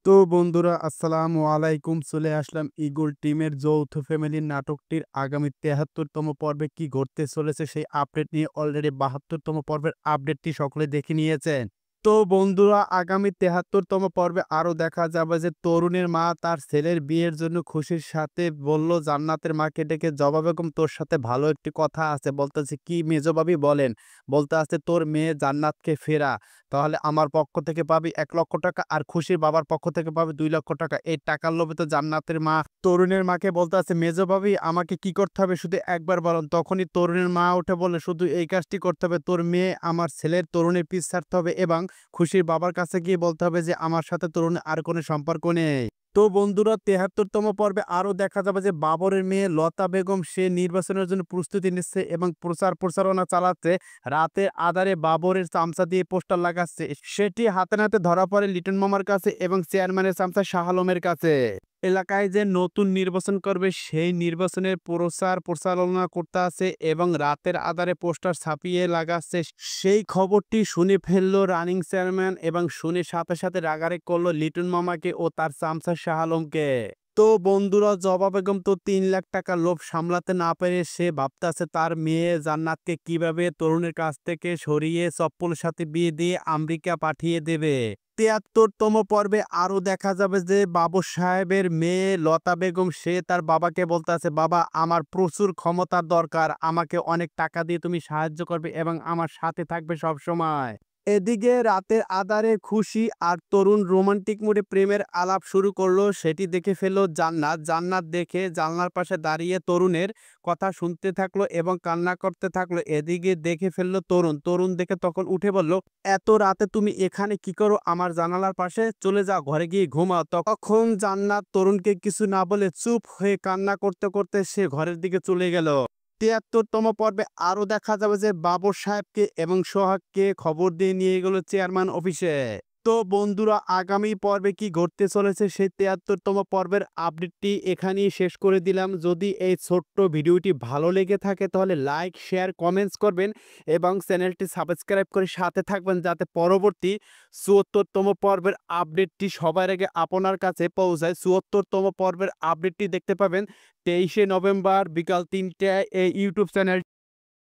তো বন্ধুরা আসসালামু আলাইকুম। চলে আসলাম ঈগল টিমের যৌথ ফ্যামিলির নাটকটির আগামী ৭৩তম পর্বে কি ঘটতে চলেছে সেই আপডেট নিয়ে অলরেডি ৭২তম পর্বের আপডেটটি সকলে দেখে নিয়েছেন। তো বন্ধুরা আগামী ৭৩তম পর্বে আরও দেখা যাবে যে তরুণের মা তার ছেলের বিয়ের জন্য খুশির সাথে বলল জান্নাতের মাকে ডেকে, জবা বেগম তোর সাথে ভালো একটি কথা আছে। বলতেছে কি মেজো ভাবি বলেন। বলতে আছে তোর মেয়ে জান্নাতকে ফেরা, তাহলে আমার পক্ষ থেকে পাবি ১,০০,০০০ টাকা আর খুশির বাবার পক্ষ থেকে পাবি ২,০০,০০০ টাকা। এই টাকার লোভে তো জান্নাতের মা তরুণের মাকে বলতে আছে মেজো ভাবি আমাকে কি করতে হবে শুধু একবার বলুন। তখনই তরুণের মা উঠে বলে শুধু এই কাজটি করতে হবে, তোর মেয়ে আমার ছেলের তরুণের পিছ ছাড়তে হবে এবং খুশির বাবার কাছে গিয়ে বলতে হবে যে আমার সাথে তরুণের আর কোনো সম্পর্ক নেই। তো বন্ধুরা ৭৩তম পর্বে আরও দেখা যাবে যে বাবরের মেয়ে লতা বেগম সে নির্বাচনের জন্য প্রস্তুতি নিচ্ছে এবং প্রচারণা চালাচ্ছে। রাতের আঁধারে বাবরের চামচা দিয়ে পোস্টার লাগাচ্ছে, সেটি হাতে নাতে ধরা পড়ে লিটন মামার কাছে এবং চেয়ারম্যানের চামচা শাহ আলমের কাছে। এলাকায় যে নতুন নির্বাচন করবে সেই নির্বাচনের প্রচারণা করতে আছে এবং রাতের আঁধারে পোস্টার ছাপিয়ে লাগাচ্ছে। সেই খবরটি শুনে ফেললো রানিং চেয়ারম্যান এবং শুনে সাথে সাথে রাগারাগি করলো লিটন মামাকে ও তার চামচা শাহ আলমকে। তো বন্ধুরা জবা বেগম তো ৩,০০,০০০ টাকার লোভ সামলাতে না পেরে সে ভাবতেছে তার মেয়ে জান্নাতকে কিভাবে তরুণের কাছ থেকে সরিয়ে চপ্পলের সাথে বিয়ে দিয়ে আমেরিকা পাঠিয়ে দেবে। ৭৩তম পর্বে আরও দেখা যাবে যে বাবু সাহেবের মেয়ে লতা বেগম সে তার বাবাকে বলতে আছে বাবা আমার প্রচুর ক্ষমতার দরকার, আমাকে অনেক টাকা দিয়ে তুমি সাহায্য করবে এবং আমার সাথে থাকবে সব সময়। এদিকে রাতের আঁধারে খুশি আর তরুণ রোমান্টিক মুডে প্রেমের আলাপ শুরু করলো, সেটি দেখে ফেললো জান্নাত। জান্নাত দেখে জানলার পাশে দাঁড়িয়ে তরুণের কথা শুনতে থাকলো এবং কান্না করতে থাকলো। এদিকে দেখে ফেললো তরুণ দেখে তখন উঠে বলল এত রাতে তুমি এখানে কি করো, আমার জানালার পাশে চলে যাও, ঘরে গিয়ে ঘুমাও। তখন জান্নাত তরুণকে কিছু না বলে চুপ হয়ে কান্না করতে করতে সে ঘরের দিকে চলে গেল। ৭৩তম পর্বে আরও দেখা যাবে যে বাবর সাহেবকে এবং সোহাগকে খবর দিয়ে নিয়ে গেল চেয়ারম্যান অফিসে। তো বন্ধুরা আগামী পর্বে কি ঘটতে চলেছে সেই ৭৩তম পর্বের আপডেটটি এখানেই শেষ করে দিলাম। যদি এই ছোট্ট ভিডিওটি ভালো লেগে থাকে তাহলে লাইক শেয়ার কমেন্টস করবেন এবং চ্যানেলটি সাবস্ক্রাইব করে সাথে থাকবেন যাতে পরবর্তী ৭৪তম পর্বের আপডেটটি সবার আগে আপনার কাছে পৌঁছায়। ৭৪তম পর্বের আপডেটটি দেখতে পাবেন ২৩শে নভেম্বর বিকাল ৩টায় এই ইউটিউব চ্যানেল